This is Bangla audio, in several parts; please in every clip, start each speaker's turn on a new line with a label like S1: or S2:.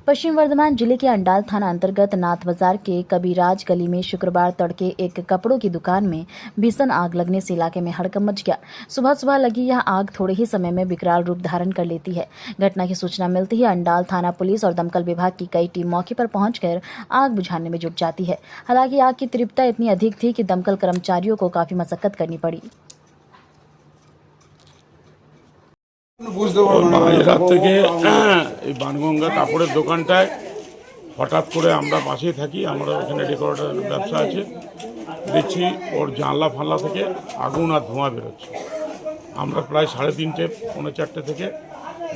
S1: पश्चिम वर्धमान जिले के अंडाल थाना अंतर्गत नाथ बाजार के कबीराज गली में शुक्रवार तड़के एक कपड़ों की दुकान में भीषण आग लगने से इलाके में हड़कंप मच गया। सुबह सुबह लगी यह आग थोड़े ही समय में विकराल रूप धारण कर लेती है। घटना की सूचना मिलते ही अंडाल थाना पुलिस और दमकल विभाग की कई टीम मौके पर पहुंचकर आग बुझाने में जुट जाती है। हालांकि आग की तीव्रता इतनी अधिक थी कि दमकल कर्मचारियों को काफी मशक्कत करनी पड़ी।
S2: রাত থেকে এই বানগঙ্গা কাপড়ের দোকানটায় হঠাৎ করে আমরা পাশেই থাকি, আমরা ওখানে ডেকোরেটর ব্যবসা আছে, দেখছি ওর জানলা ফানলা থেকে আগুন আর ধোঁয়া বেরোচ্ছে। আমরা প্রায় 3:30 পৌনে 4টে থেকে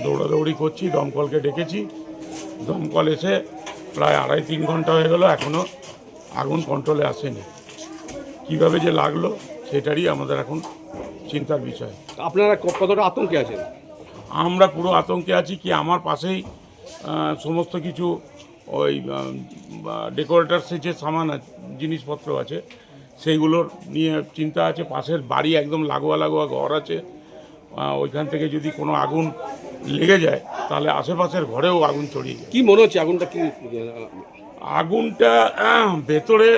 S2: দৌড়াদৌড়ি করছি, দমকলকে ডেকেছি। দমকল এসে প্রায় 2.5-3 ঘন্টা হয়ে গেল, এখনও আগুন কন্ট্রোলে আসেনি। কীভাবে যে লাগলো সেটারই আমাদের এখন চিন্তার বিষয়।
S3: আপনারা কতটা আতঙ্কে আছেন?
S2: আমরা পুরো আতঙ্কে আছি। কি আমার পাশেই সমস্ত কিছু ওই ডেকোরেটার্সের যে সামান জিনিসপত্র আছে সেইগুলোর নিয়ে চিন্তা আছে। পাশের বাড়ি একদম লাগোয়া লাগোয়া ঘর আছে, ওইখান থেকে যদি কোনো আগুন লেগে যায় তাহলে আশেপাশের ঘরেও আগুন ছড়িয়ে যায়।
S3: কি মনে হচ্ছে আগুনটা কি?
S2: আগুনটা ভেতরে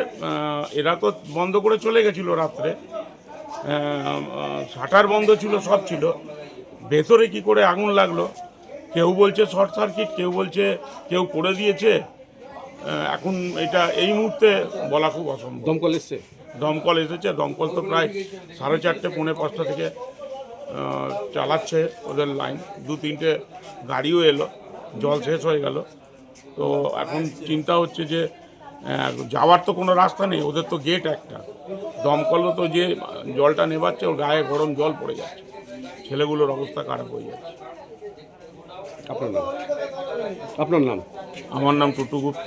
S2: এরা তো বন্ধ করে চলে গেছিলো রাত্রে, শাটার বন্ধ ছিল, সব ছিল। ভেতরে কি করে আগুন লাগলো, কেউ বলছে শর্ট সার্কিট, কেউ বলছে কেউ করে দিয়েছে। এখন এটা এই মুহূর্তে বলা খুব অসম্ভব।
S3: দমকল এসছে?
S2: দমকল এসেছে। দমকল তো প্রায় 4:30 পৌনে 5টা থেকে চালাচ্ছে ওদের লাইন। 2-3টে গাড়িও এলো, জল শেষ হয়ে গেল। তো এখন চিন্তা হচ্ছে যে যাওয়ার তো কোনো রাস্তা নেই, ওদের তো গেট একটা। দমকলও তো যে জলটা নেবাচ্ছে ওর গায়ে গরম জল পড়ে যাচ্ছে, ছেলেগুলোর অবস্থা খারাপ হয়ে যাচ্ছে।
S3: আপনার নাম? আপনার নাম?
S2: আমার নাম টুটু গুপ্ত।